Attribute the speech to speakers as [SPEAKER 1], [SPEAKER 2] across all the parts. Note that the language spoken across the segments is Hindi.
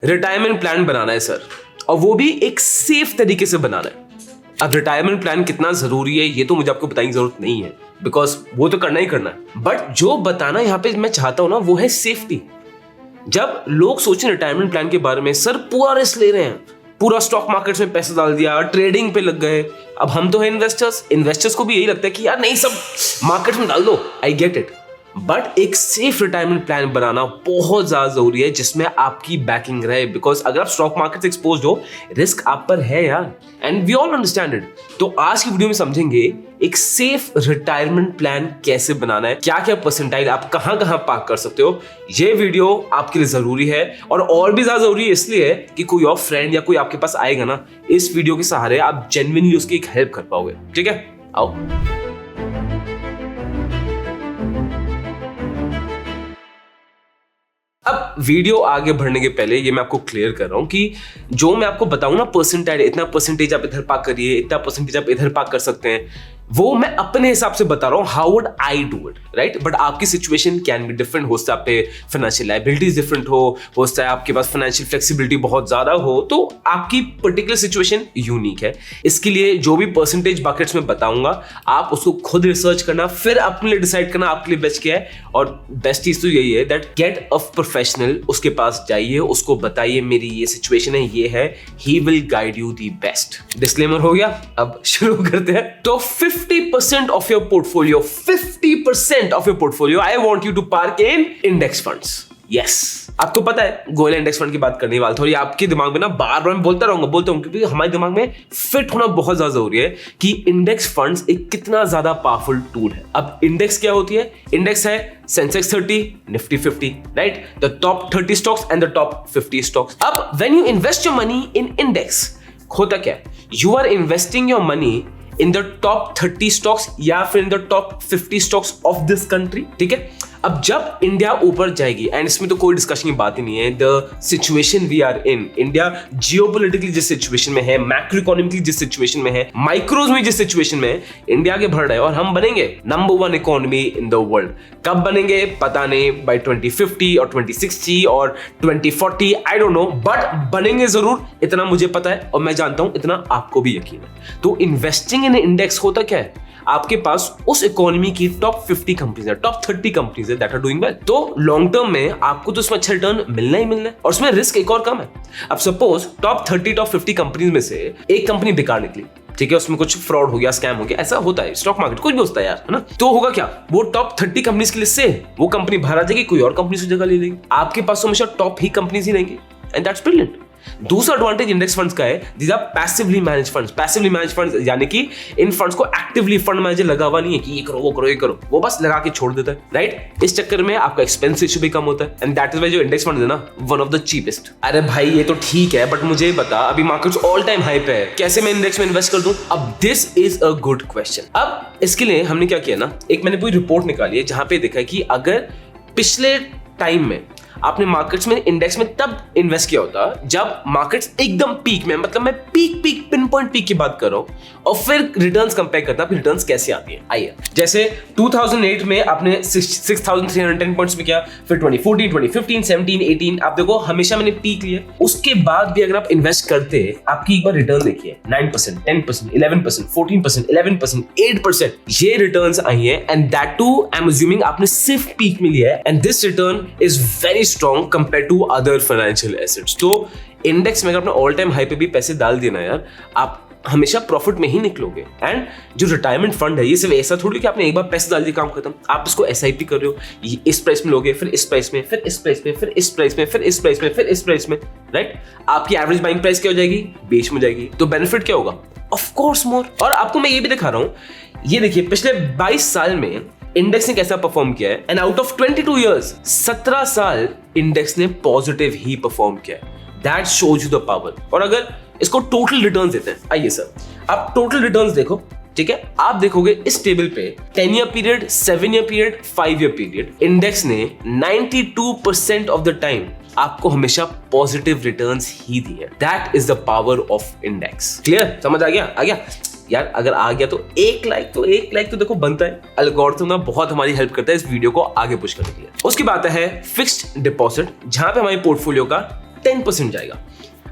[SPEAKER 1] रिटायरमेंट प्लान बनाना है सर, और वो भी एक सेफ तरीके से बनाना है। अब रिटायरमेंट प्लान कितना जरूरी है ये तो मुझे आपको बताने की जरूरत नहीं है, बिकॉज वो तो करना ही करना है। बट जो बताना यहाँ पे मैं चाहता हूं ना वो है सेफ्टी। जब लोग सोचें रिटायरमेंट प्लान के बारे में, सर पूरा रिस्क ले रहे हैं, पूरा स्टॉक मार्केट में पैसा डाल दिया, ट्रेडिंग पे लग गए। अब हम तो है इन्वेस्टर्स को भी यही लगता है कि यार नहीं, सब मार्केट में डाल दो। आई गेट इट, बट एक सेफ रिटायरमेंट प्लान बनाना बहुत ज्यादा जरूरी है जिसमें आपकी बैकिंग रहे, बिकॉज अगर आप स्टॉक मार्केट से एक्सपोज हो, रिस्क आप पर है यार, and we all understand it. तो आज की वीडियो में समझेंगे एक सेफ रिटायरमेंट प्लान कैसे बनाना है, क्या क्या परसेंटाइल आप कहां कहां पार्क कर सकते हो। ये वीडियो आपके लिए जरूरी है, और भी ज्यादा जरूरी है इसलिए कि कोई और फ्रेंड या कोई आपके पास आएगा ना, इस वीडियो के सहारे आप जेन्युइनली उसकी एक हेल्प कर पाओगे। ठीक है, आओ। अब वीडियो आगे बढ़ने के पहले ये मैं आपको क्लियर कर रहा हूं कि जो मैं आपको बताऊं ना परसेंटाइल, इतना परसेंटेज आप इधर पार्क करिए, इतना परसेंटेज आप इधर पार्क कर सकते हैं, वो मैं अपने हिसाब से बता रहा हूं, how would I do it, right. But आपकी सिचुएशन कैन बी डिफरेंट, हो सकता है आप पे फाइनेंशियल लायबिलिटीज डिफरेंट हो सकता है आपके पास फाइनेंशियल फ्लेक्सिबिलिटी बहुत ज्यादा हो, तो आपकी पर्टिकुलर सिचुएशन यूनिक है। इसके लिए जो भी परसेंटेज बकेट्स में बताऊंगा आप उसको खुद रिसर्च करना, फिर अपने लिए डिसाइड करना आपके लिए बेस्ट क्या है। और बेस्ट चीज तो यही है दैट गेट अ प्रोफेशनल, उसके पास जाइए, उसको बताइए मेरी ये सिचुएशन है, ये है, he will guide you the best. Disclaimer हो गया, अब शुरू करते हैं। तो 50% of your portfolio, 50% of your portfolio, I want you to park in index funds. Yes. आपको पता है गोल्ड इंडेक्स फंड की बात करने वाला था, और ये आपके दिमाग में ना बार बार मैं बोलता हूं क्योंकि हमारे दिमाग में फिट होना बहुत ज्यादा जरूरी है कि इंडेक्स फंड्स एक कितना ज्यादा पावरफुल टूल है। अब इंडेक्स क्या होती है? इंडेक्स है Sensex 30, Nifty 50, right, the top 30 stocks and the top 50 stocks. अब when you invest your money in index, होता क्या है? You are investing your money in the top 30 stocks या फिर in the top 50 stocks of this country. ठीक है, अब जब इंडिया ऊपर जाएगी, एंड इसमें तो कोई डिस्कशन की बात ही नहीं है, the situation we are in, India geopolitically जिस सिचुएशन में है, मैक्रो इकोनॉमिकली जिस सिचुएशन में है, माइक्रोज में जिस सिचुएशन में है, इंडिया आगे बढ़ रहा है और हम बनेंगे number 1 economy in the world. कब बनेंगे पता नहीं, बाय 2050 और 2060 और 2040, आई डोंट नो, बट बनेंगे जरूर, इतना मुझे पता है और मैं जानता हूं, इतना आपको भी यकीन है। तो इन्वेस्टिंग इन इंडेक्स होता क्या है? आपके पास उस इकोनॉमी की टॉप 50 कंपनीज है, टॉप 30 कंपनीज है दैट आर डूइंग वेल। तो लॉन्ग टर्म में आपको तो इसमें अच्छा रिटर्न मिलना ही मिलना है, और उसमें रिस्क एक और कम है। अब सपोज टॉप 30 टॉप 50 कंपनीज में से एक कंपनी बेकार निकली, ठीक है, उसमें कुछ फ्रॉड हो गया, स्कैम हो गया, ऐसा होता है स्टॉक मार्केट, कुछ भी होता है यार, है ना। तो होगा क्या? वो टॉप 30 कंपनीज की लिस्ट से वो कंपनी बाहर आ जाएगी, कोई और कंपनी से जगह ले लेगी, आपके पास हमेशा टॉप ही कंपनीज ही रहेंगी, एंड दैट्स ब्रिलियंट। दूसरा एडवांटेज इंडेक्स फंड्स का है, these are passively managed funds. Passively managed funds यानी कि इन फंड्स को एक्टिवली फंड मैनेजर लगा हुआ नहीं है कि ये करो वो करो ये करो, वो बस लगा के छोड़ देता है, राइट। इस चक्कर में आपका एक्सपेंस रेशियो भी कम होता है, एंड दैट इज व्हाई जो इंडेक्स फंड है ना, वन ऑफ द चीपेस्ट। अरे भाई ये तो ठीक है, बट मुझे बता, अभी मार्केट्स ऑल टाइम हाई पे है, कैसे मैं इंडेक्स में इन्वेस्ट कर दूं? अब this is a good question. अब इसके लिए हमने क्या किया ना, एक मैंने पूरी रिपोर्ट निकाली है जहां पे देखा है कि अगर पिछले टाइम में आपने मार्केट्स में इंडेक्स में तब इन्वेस्ट किया होता जब मार्केट्स एकदम पीक में, मतलब मैं पीक पिन पॉइंट पीक की बात कर रहा हूं, और फिर रिटर्न्स कंपेयर करता, फिर रिटर्न्स कैसे आती है। आइए, जैसे 2008 में आपने 6310 पॉइंट्स में किया, फिर 2014, 2015, 17, 18, आप देखो हमेशा मैंने पीक लिया। उसके बाद भी अगर आप इन्वेस्ट करते, आपकी एक बार रिटर्न देखिए, 9%, 10%, 11%, 14%, 11%, 8% ये रिटर्न्स आई है, and that too I am assuming आपने सिर्फ पीक में लिया है, and this return is very strong compare to other financial assets. तो इंडेक्स में अगर आपने ऑल टाइम हाई पे भी पैसे डाल दिए ना यार, आप हमेशा प्रॉफिट में ही निकलोगे। एंड जो रिटायरमेंट फंड है, ये सिर्फ ऐसा थोड़ी कि आपने एक बार पैसे डाल दिए काम खत्म, आप इसको एसआईपी कर रहे हो, ये इस प्राइस में लोगे, फिर इस प्राइस में, फिर इस प्राइस में, फिर इस प्राइस में, फिर इस प्राइस में, फिर इस प्राइस में, राइट। आपकी एवरेज बाइंग प्राइस क्या हो जाएगी? बीच में जाएगी, तो बेनिफिट क्या होगा? ऑफ कोर्स मोर। और आपको मैं ये भी दिखा रहा हूं, ये देखिए पिछले 22 साल में इंडेक्स ने कैसा परफॉर्म किया है, एंड आउट ऑफ 22 इयर्स 17 साल इंडेक्स ने पॉजिटिव ही परफॉर्म किया है। That shows you the power. और अगर इसको टोटल रिटर्न्स देते हैं, आइए सर आप टोटल रिटर्न्स देखो, ठीक है, आप देखोगे इस टेबल पे 10 year period, 7 year period, 5 year period, index ने 92% ऑफ द टाइम आपको हमेशा पॉजिटिव रिटर्न्स ही दिए। That is the power of index. Clear? समझ आ गया? आ गया यार? अगर आ गया तो एक लाइक तो देखो बनता है। एल्गोरिथम ना बहुत हमारी हेल्प करता है इस वीडियो को आगे पुश करने के लिए। उसकी बात है फिक्स्ड डिपॉजिट, जहां पे हमारे पोर्टफोलियो का 10% जाएगा।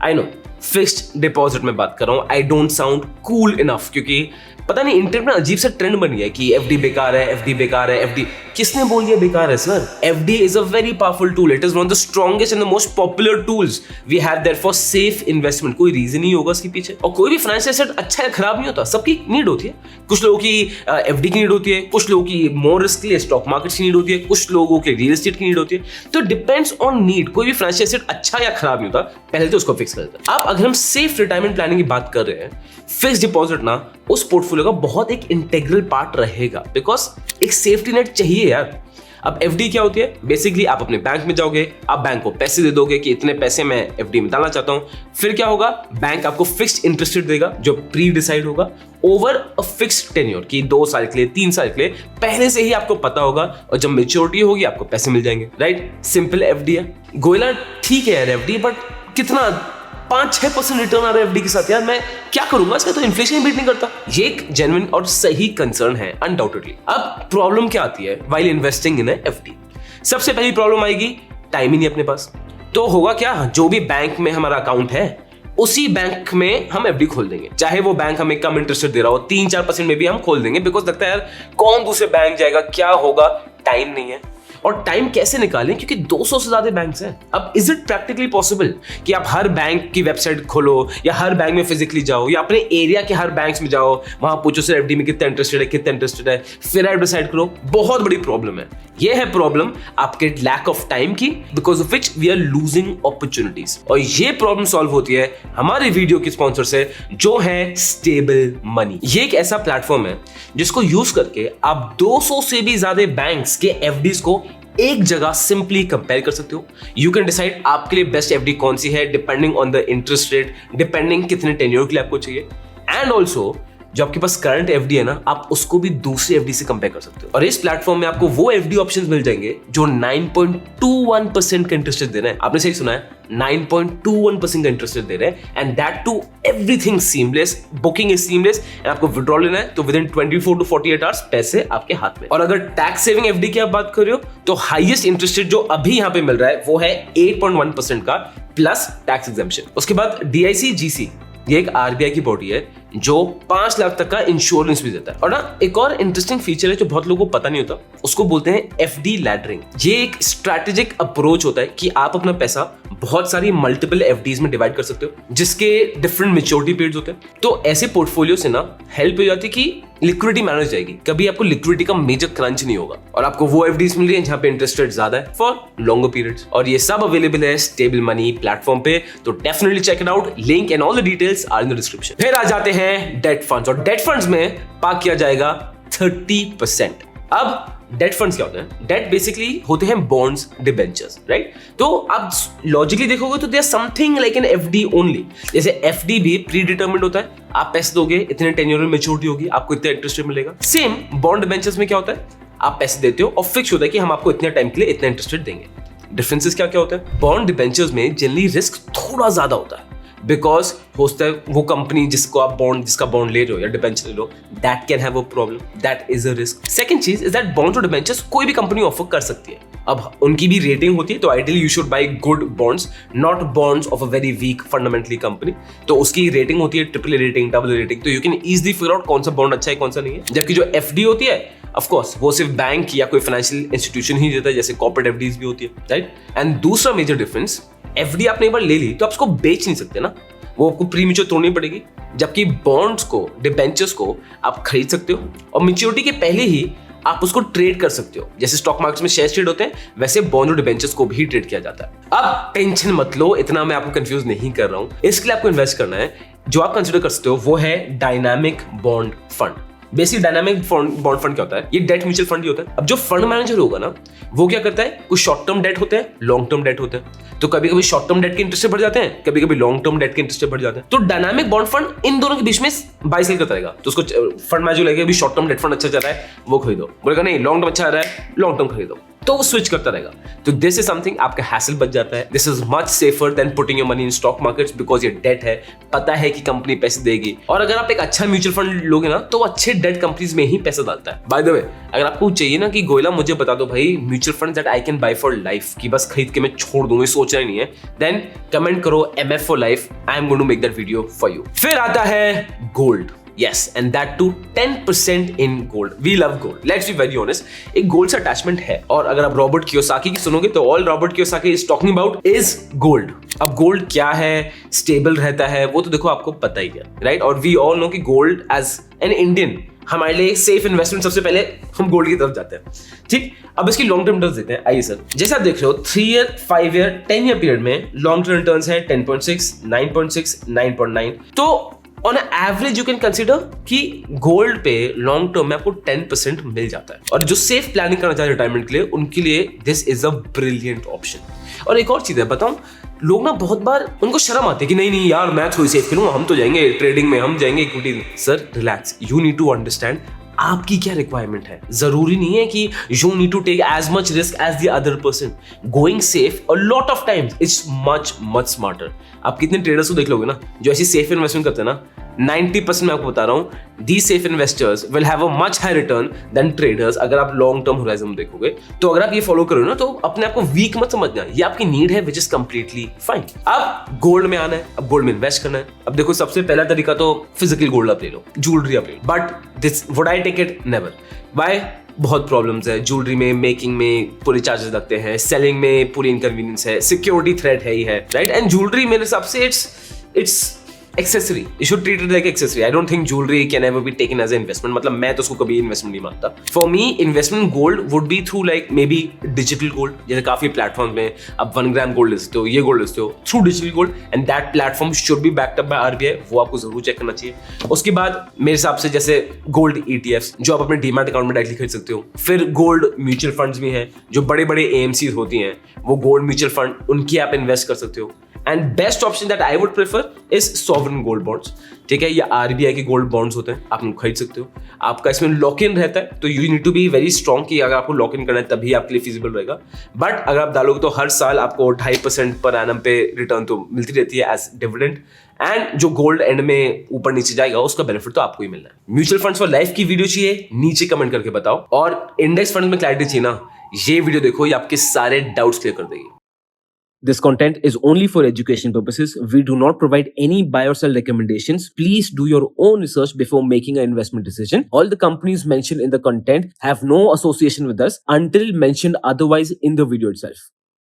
[SPEAKER 1] आई नो फिक्स्ड डिपॉजिट में बात कर रहा हूं, I don't sound cool enough, क्योंकि पता नहीं इंटरनेट में अजीब सा ट्रेंड बन गया है कि एफडी बेकार है, एफडी बेकार है, एफडी किसने बोल दिया बेकार है sir? FD is a very powerful tool, it is one of the strongest and the most popular tools we have there for safe investment. कोई रीजन ही होगा इसके पीछे। और कोई भी फाइनेंशियल एसेट अच्छा या खराब नहीं होता, सबकी नीड होती है। कुछ लोगों की एफडी की नीड होती है, कुछ लोगों की मोर रिस्क के लिए स्टॉक मार्केट की नीड होती है, कुछ लोगों के रियल एस्टेट की नीड होती है। तो डिपेंड्स ऑन नीड, कोई भी फाइनेंशियल एसेट अच्छा या खराब नहीं होता, पहले तो उसको फिक्स कर देते हैं। अब अगर हम सेफ रिटायरमेंट प्लानिंग की बात कर रहे हैं, फिक्स डिपॉजिट ना उस पोर्टफोलियो का बहुत एक इंटीग्रल पार्ट रहेगा, बिकॉज एक सेफ्टी नेट चाहिए यार। अब एफडी क्या होती है? बेसिकली आप अपने बैंक में जाओगे, आप बैंक को पैसे दे दोगे कि इतने पैसे मैं एफडी में डालना चाहता हूं, फिर क्या होगा? बैंक आपको फिक्स्ड इंटरेस्ट रेट देगा जो प्री डिसाइड होगा ओवर अ फिक्स्ड टेन्योर की 2 साल के लिए, 3 साल के लिए, पहले से ही आपको पता होगा, और जब मेच्योरिटी होगी आपको पैसे मिल जाएंगे, राइट? सिंपल एफडी है। गोयला ठीक है यार एफडी, बट कितना 5-6% रिटर्न आ रहा है एफडी के साथ यार, मैं क्या करूंगा? इसका तो इन्फ्लेशन बीट नहीं करता। ये एक जेन्युइन और सही कंसर्न है अनडाउटेडली। अब प्रॉब्लम क्या आती है व्हाइल इन्वेस्टिंग इन एफडी? सबसे पहली प्रॉब्लम आएगी टाइम ही नहीं अपने पास। तो होगा क्या? जो भी बैंक में हमारा अकाउंट है उसी बैंक में हम एफडी खोल देंगे, चाहे वो बैंक हमें कम इंटरेस्ट दे रहा हो, 3-4% में भी हम खोल देंगे, बिकॉज लगता है यार कौन दूसरे बैंक जाएगा, क्या होगा, टाइम नहीं है। और टाइम कैसे निकालें? क्योंकि 200 से ज्यादा बैंक्स हैं। अब इज इट प्रैक्टिकली पॉसिबल कि आप हर बैंक की वेबसाइट खोलो, या हर बैंक में फिजिकली जाओ, या अपने एरिया के हर बैंक्स में जाओ, वहां पूछो सर एफडी में कितना इंटरेस्टेड है, कितना इंटरेस्टेड है, फिर आप डिसाइड करो? बहुत बड़ी प्रॉब्लम है। ये है प्रॉब्लम आपके लैक ऑफ टाइम की, because of which we are losing opportunities. और ये प्रॉब्लम सॉल्व होती है हमारे वीडियो के स्पॉन्सर से, जो है स्टेबल मनी। ये एक ऐसा प्लेटफॉर्म है जिसको यूज करके आप 200 से भी ज्यादा बैंक्स के एफडीज को एक जगह सिंपली कंपेयर कर सकते हो। यू कैन डिसाइड आपके लिए बेस्ट एफडी कौन सी है, depending on the interest rate, depending कितने टेन्योर के लिए आपको चाहिए, एंड ऑल्सो जो आपके पास करंट एफडी है ना, आप उसको भी दूसरी एफडी से कंपेयर कर सकते हो। और इस प्लेटफॉर्म में आपको वो एफडी ऑप्शंस मिल जाएंगे जो 9.21% का इंटरेस्ट दे रहे हैं। आपने सही सुना है, 9.21% का इंटरेस्ट दे रहे हैं, and that too everything seamless, booking is seamless, and आपको विड्रॉल लेना है तो विद इन 24 to 48 आवर्स पैसे आपके हाथ में। और अगर टैक्स सेविंग एफडी की आप बात कर रहे हो, तो हाईएस्ट इंटरेस्ट रेट जो अभी यहाँ पे मिल रहा है वो है 8.1% का प्लस टैक्स एग्जेम्पशन। उसके बाद डीआईसी जीसी, ये एक आरबीआई की बॉडी है जो 5 लाख तक का इंश्योरेंस भी देता है। और ना एक और इंटरेस्टिंग फीचर है जो बहुत लोगों को पता नहीं होता, उसको बोलते हैं एफडी लैडरिंग। ये एक स्ट्रैटेजिक अप्रोच होता है कि आप अपना पैसा बहुत सारी मल्टीपल एफडीज में डिवाइड कर सकते हो, जिसके डिफरेंट मैच्योरिटी पीरियड्स होते हैं। तो ऐसे पोर्टफोलियो से ना हेल्प हो जाती है कि लिक्विडिटी मैनेज जाएगी, कभी आपको लिक्विडिटी का मेजर क्रंच नहीं होगा, और आपको वो एफडीज मिल रही है जहां पे इंटरेस्ट रेट ज्यादा है फॉर लॉन्गर पीरियड्स। और ये सब अवेलेबल है स्टेबल मनी प्लेटफॉर्म पे, तो definitely check it out. Link and all the details are in the description. फिर आ जाते हैं डेट फंड्स, और डेट फंड्स में पार्क किया जाएगा 30%। अब डेट फंड्स क्या होते हैं? डेट बेसिकली होते हैं बॉन्ड्स, डिबेंचर्स, राइट? तो आप लॉजिकली देखोगे तो they are something like an FD only. जैसे एफडी भी प्री डिटरमिन्ड होता है, आप पैसे दोगे, इतने टेन्योर में मैच्योरिटी होगी, आपको इतना इंटरेस्ट रेट मिलेगा। सेम बॉन्ड डिबेंचर्स में क्या होता है? आप पैसे देते हो और फिक्स होता है कि हम आपको इतने टाइम के लिए इतना इंटरेस्ट रेट देंगे। डिफरेंसेस क्या क्या होते हैं? बॉन्ड डिबेंचर्स में जनरली रिस्क थोड़ा ज्यादा होता है, बिकॉज होता है वो कंपनी जिसका बॉन्ड ले रहे हो या डिबेंचर ले लो, that can have a problem, that is a risk. Second चीज इज दैट बॉन्ड्स और डिबेंचर्स कोई भी कंपनी ऑफर कर सकती है। अब उनकी भी रेटिंग होती है, तो ideally you should buy good bonds, not bonds of a very weak fundamentally company. तो उसकी रेटिंग होती है ट्रिपल रेटिंग, डबल रेटिंग, तो you can easily figure out कौन सा बॉन्ड अच्छा है कौन सा नहीं है। जबकि जो एफडी होती है, ऑफ कोर्स वो सिर्फ बैंक या कोई फाइनेंशियल इंस्टीट्यूशन ही देता है, जैसे कॉर्पोरेट एफडीज भी होती है, राइट? एंड दूसरा मेजर डिफरेंस, एफडी आपने एक बार ले ली तो आप उसको बेच नहीं सकते ना, वो आपको प्रीमेच्योर तोड़नी पड़ेगी। जबकि बॉन्ड्स को, डिबेंचर्स को आप खरीद सकते हो और मैच्योरिटी के पहले ही आप उसको ट्रेड कर सकते हो। जैसे स्टॉक मार्केट में शेयर ट्रेड होते हैं, वैसे बॉन्ड और डिबेंचर्स को भी ट्रेड किया जाता है। अब टेंशन मत लो, इतना मैं आपको कंफ्यूज नहीं कर रहा हूं। इसके लिए आपको इन्वेस्ट करना है, जो आप कंसिडर कर सकते हो वो है dynamic bond fund. Basic dynamic bond fund क्या होता है? ये डेट म्यूचुअल फंड ही होता है। अब जो फंड मैनेजर होगा ना, वो क्या करता है? कुछ शॉर्ट टर्म डेट होते हैं, लॉन्ग टर्म डेट होते हैं। तो कभी कभी शॉर्ट टर्म डेट के इंटरेस्ट बढ़ जाते हैं, कभी कभी लॉन्ग टर्म डेट के इंटरेस्ट बढ़ जाते हैं। तो डायनामिक बॉन्ड फंड इन दोनों के बीच में बाय सेल करता रहेगा। तो उसको फंड मैनेजर लगेगा अभी शॉर्ट टर्म डेट फंड अच्छा चल रहा है, वो खरीदो। बोलेगा नहीं लॉन्ग टर्म अच्छा आ रहा है, लॉन्ग टर्म खरीदो। तो वो स्विच करता रहेगा। तो दिस इज समथिंग, आपका हैसल बच जाता है। This is much safer than putting your money in stock markets, because ये डेट है, पता है कि कंपनी पैसे देगी। और अगर आप एक अच्छा म्यूचुअल फंड लोगे ना तो अच्छे डेट कंपनीज में ही पैसा डालता है। बाय द वे, अगर आपको चाहिए ना कि गोयला मुझे बता दो भाई mutual fund that I can buy for life, कि बस खरीद के मैं छोड़ दूंगा, सोचना ही नहीं है, देन कमेंट करो MF for life, I am going to make that video for you. फिर आता है gold. Yes, and that too 10% in gold. We love gold. Let's be very honest. एक gold से attachment है, और अगर आप रॉबर्ट कियोसाकी की सुनोगे तो all Robert Kiyosaki is talking about is gold. अब गोल्ड क्या है, स्टेबल रहता है, वो तो देखो आपको पता ही है, राइट? और वी ऑल नो कि गोल्ड एज एन इंडियन हमारे लिए सेफ इन्वेस्टमेंट, सबसे पहले हम गोल्ड की तरफ जाते हैं, ठीक? अब इसकी लॉन्ग टर्म रिटर्न्स देखते हैं। आइए सर, जैसे आप देख रहे हो 3 ईयर, 5 ईयर, 10 ईयर पीरियड में लॉन्ग टर्म रिटर्न्स है 10.6, 9.6, 9.9। तो on average you can consider कि गोल्ड पे लॉन्ग टर्म में आपको 10% मिल जाता है। और जो सेफ प्लानिंग करना चाहते हैं रिटायरमेंट के लिए, उनके लिए this is a brilliant option. और एक और चीज है बताऊं, लोग ना बहुत बार उनको शर्म आती है कि नहीं नहीं यार मैं थोड़ी सेफ करूंगा, हम तो जाएंगे ट्रेडिंग में, हम जाएंगे इक्विटी में। Sir relax, you need to understand आपकी क्या रिक्वायरमेंट है। जरूरी नहीं है कि you need to take as much risk as the other person. Going safe a lot of times it's much smarter. आप कितने ट्रेडर्स को देख लोगे ना जो ऐसी सेफ इन्वेस्टमेंट करते हैं ना, 90% मैं आपको बता रहा हूं, the safe investors will have a much high return than traders, अगर आप लॉन्ग टर्म होराइजन देखोगे। तो अगर आप ये फॉलो करो ना तो अपने आप को वीक मत समझना, ये आपकी नीड है विच इज कंप्लीटली फाइन। अब गोल्ड में आना है, अब गोल्ड में इन्वेस्ट करना है। अब देखो सबसे पहला तरीका तो फिजिकल गोल्ड आप ले लो, ज्वेलरी आप ले लो, but this would I take it? Never. Buy, बहुत प्रॉब्लम्स है ज्वेलरी में, मेकिंग में पूरे चार्जेस लगते हैं, सेलिंग में पूरी इनकन्वीनियंस है, सिक्योरिटी थ्रेट है ही है, राइट? एंड ज्वेलरी मेरे हिसाब से it's accessory. You should treat it like accessory. I don't think jewelry can ever be taken as an investment. मतलब मैं तो उसको कभी इन्वेस्टमेंट नहीं मानता। For me, investment gold would be through like maybe digital gold. जैसे काफी प्लेटफॉर्म्स में आप 1 ग्राम गोल्ड ले सकते हो, ये गोल्ड ले सकते हो through digital gold, and that platform should be backed up by RBI. वो आपको जरूर चेक करना चाहिए। उसके बाद मेरे हिसाब से जैसे गोल्ड ETFs जो आप अपने डीमैट अकाउंट में डायरेक्टली खरीद सकते हो। फिर गोल्ड म्यूचुअल फंड्स भी हैं, जो बड़े बड़े AMCs होती हैं, वो गोल्ड म्यूचुअल फंड, उनकी आप इन्वेस्ट कर सकते हो। And best option that I would prefer is sovereign gold bonds, ठीक है? ये RBI के गोल्ड बॉन्ड्स होते हैं, आप खरीद सकते हो। आपका इसमें लॉक इन रहता है, तो you need to be very strong कि अगर आपको लॉक इन करना है तभी आपके लिए फिजिबल रहेगा। बट अगर आप डालोगे तो हर साल आपको 2.5% पर एनम पे रिटर्न तो मिलती रहती है एज डिविडेंड, एंड जो गोल्ड एंड में ऊपर नीचे जाएगा उसका बेनिफिट तो आपको ही मिलना है। म्यूचुअल फंड्स फॉर लाइफ की वीडियो चाहिए, नीचे कमेंट करके बताओ। और इंडेक्स फंड में क्लैरिटी चाहिए ना, ये वीडियो देखो, ये आपके सारे डाउट्स क्लियर कर देगी।
[SPEAKER 2] This content is only for education purposes. We do not provide any buy or sell recommendations. Please do your own research before making an investment decision. All the companies mentioned in the content have no association with us until mentioned otherwise in the video itself.